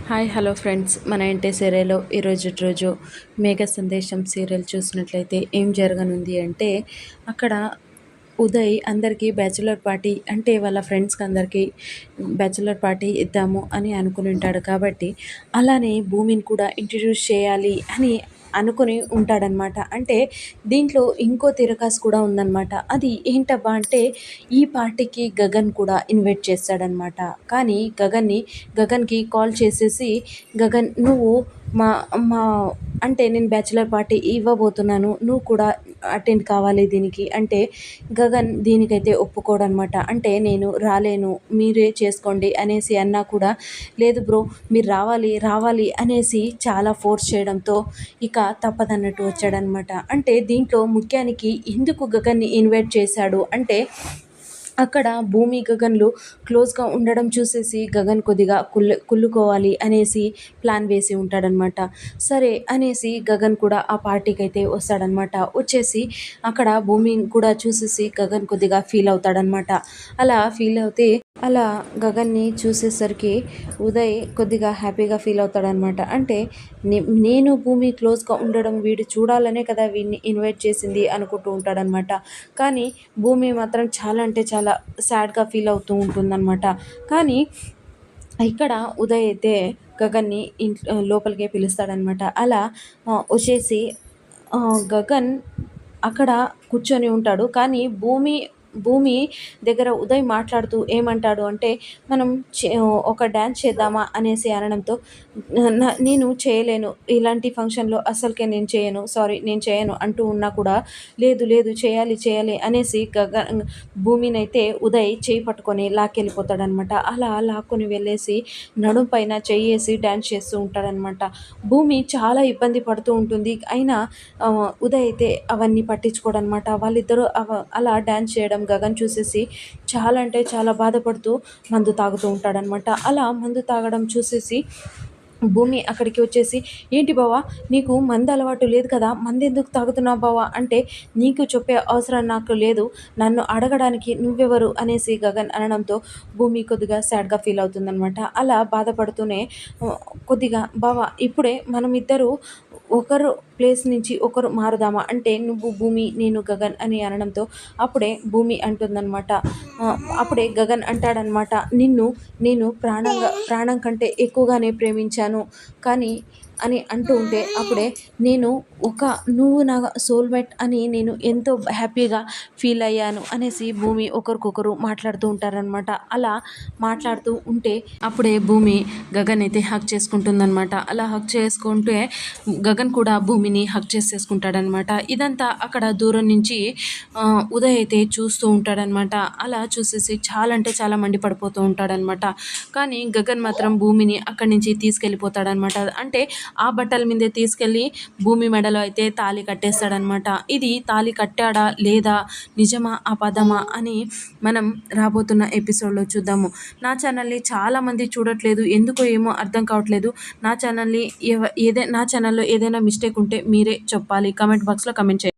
Hi hello friends, మన ఇంటి సీరియల్లో రోజు మేఘ సందేశం సీరియల్ చూసినట్లయితే ఏం జరగనుంది అంటే, అక్కడ ఉదయ్ అందరికీ బ్యాచులర్ పార్టీ అంటే వాళ్ళ ఫ్రెండ్స్కి అందరికీ బ్యాచులర్ పార్టీ ఇద్దాము అని అనుకుని ఉంటాడు. కాబట్టి అలానే భూమిని కూడా ఇంట్రడ్యూస్ చేయాలి అని అనుకుని ఉంటాడనమాట. అంటే దీంట్లో ఇంకో తిరకాసు కూడా ఉందన్నమాట. అది ఏంటబ్బా అంటే, ఈ పార్టీకి గగన్ కూడా ఇన్వైట్ చేస్తాడనమాట. కానీ గగన్కి కాల్ చేసేసి, గగన్ నువ్వు మా మా అంటే నేను బ్యాచులర్ పార్టీ ఇవ్వబోతున్నాను, నువ్వు కూడా అటెండ్ కావాలి దీనికి అంటే, గగన్ దీనికైతే ఒప్పుకోడనమాట. అంటే నేను రాలేను, మీరే చేసుకోండి అనేసి అన్నా కూడా, లేదు బ్రో మీరు రావాలి రావాలి అనేసి చాలా ఫోర్స్ చేయడంతో ఇక తప్పదన్నట్టు వచ్చాడనమాట. అంటే దీంట్లో ముఖ్యానికి ఎందుకు గగన్ని ఇన్వైట్ చేశాడు అంటే, అక్కడ భూమి గగన్లు క్లోజ్గా ఉండడం చూసేసి గగన్ కొద్దిగా కుళ్ళుకోవాలి అనేసి ప్లాన్ వేసి ఉంటాడనమాట. సరే అనేసి గగన్ కూడా ఆ పార్టీకి అయితే వస్తాడనమాట. వచ్చేసి అక్కడ భూమిని కూడా చూసేసి గగన్ కొద్దిగా ఫీల్ అవుతాడనమాట. అలా గగన్ని చూసేసరికి ఉదయ్ కొద్దిగా హ్యాపీగా ఫీల్ అవుతాడనమాట. అంటే నేను భూమి క్లోజ్గా ఉండడం వీడు చూడాలనే కదా వీడిని ఇన్వైట్ చేసింది అనుకుంటూ ఉంటాడనమాట. కానీ భూమి మాత్రం చాలా అంటే చాలా సాడ్గా ఫీల్ అవుతూ ఉంటుందన్నమాట. కానీ ఇక్కడ ఉదయ్ అయితే గగన్ని లోపలికే పిలుస్తాడనమాట. అలా వచ్చేసి గగన్ అక్కడ కూర్చొని ఉంటాడు. కానీ భూమి దగ్గర ఉదయ్ మాట్లాడుతూ ఏమంటాడు అంటే, మనం ఒక డ్యాన్స్ చేద్దామా అనేసి అనడంతో, నేను చేయలేను ఇలాంటి ఫంక్షన్లో, అస్సలకే నేను చేయను, సారీ నేను చేయను అంటూ ఉన్నా కూడా, లేదు లేదు చేయాలి చేయాలి అనేసి భూమినైతే ఉదయ్ చేయి పట్టుకొని లాక్కెళ్ళిపోతాడనమాట. అలా లాక్కొని వెళ్ళేసి నడుం పైన చెయ్యేసి డ్యాన్స్ చేస్తూ ఉంటాడనమాట. భూమి చాలా ఇబ్బంది పడుతూ ఉంటుంది. అయినా ఉదయ్ అయితే అవన్నీ పట్టించుకోడనమాట. వాళ్ళిద్దరూ అలా డ్యాన్స్ చేయడం గగన్ చూసేసి చాలా అంటే చాలా బాధపడుతూ మందు తాగుతూ ఉంటాడనమాట. అలా మందు తాగడం చూసేసి భూమి అక్కడికి వచ్చేసి, ఏంటి బావా నీకు మందు అలవాటు లేదు కదా, మందు ఎందుకు తాగుతున్నావు బావా అంటే, నీకు చెప్పే అవసరం నాకు లేదు, నన్ను అడగడానికి నువ్వెవరు అనేసి గగన్ అనడంతో భూమి కొద్దిగా సాడ్గా ఫీల్ అవుతుందనమాట. అలా బాధపడుతూనే కొద్దిగా బావా ఇప్పుడే మనం ఇద్దరు ఒకరు ప్లేస్ నుంచి ఒకరు మారుదామా అంటే, నువ్వు భూమి నేను గగన్ అని అనడంతో అప్పుడే భూమి అంటుందన్నమాట. అప్పుడే గగన్ అంటాడనమాట, నిన్ను నేను ప్రాణం కంటే ఎక్కువగానే ప్రేమించాను కానీ అని అంటూ ఉంటే, అప్పుడే నువ్వు నా సోల్మేట్ అని నేను ఎంతో హ్యాపీగా ఫీల్ అయ్యాను అనేసి భూమి ఒకరికొకరు మాట్లాడుతూ ఉంటారనమాట. అలా మాట్లాడుతూ ఉంటే అప్పుడే భూమి గగన్ అయితే హక్ చేసుకుంటుందన్నమాట. అలా హక్ చేసుకుంటే గగన్ కూడా భూమిని హక్ చేసేసుకుంటాడనమాట. ఇదంతా అక్కడ దూరం నుంచి ఉదయ్ అయితే చూస్తూ ఉంటాడనమాట. అలా చూసేసి చాలా అంటే చాలా మండిపడిపోతూ ఉంటాడనమాట. కానీ గగన్ మాత్రం భూమిని అక్కడి నుంచి తీసుకెళ్ళిపోతాడనమాట. అంటే ఆ బట్టల మీదే తీసుకెళ్ళి భూమి మెడలో అయితే తాళి కట్టేస్తాడనమాట. ఇది తాళి కట్టాడా లేదా, నిజమా అబద్ధమా అని మనం రాబోతున్న ఎపిసోడ్లో చూద్దాము. నా ఛానల్ని చాలామంది చూడట్లేదు, ఎందుకో ఏమో అర్థం కావట్లేదు. నా ఛానల్లో ఏదైనా మిస్టేక్ ఉంటే మీరే చెప్పాలి, కామెంట్ బాక్స్లో కామెంట్ చేయండి.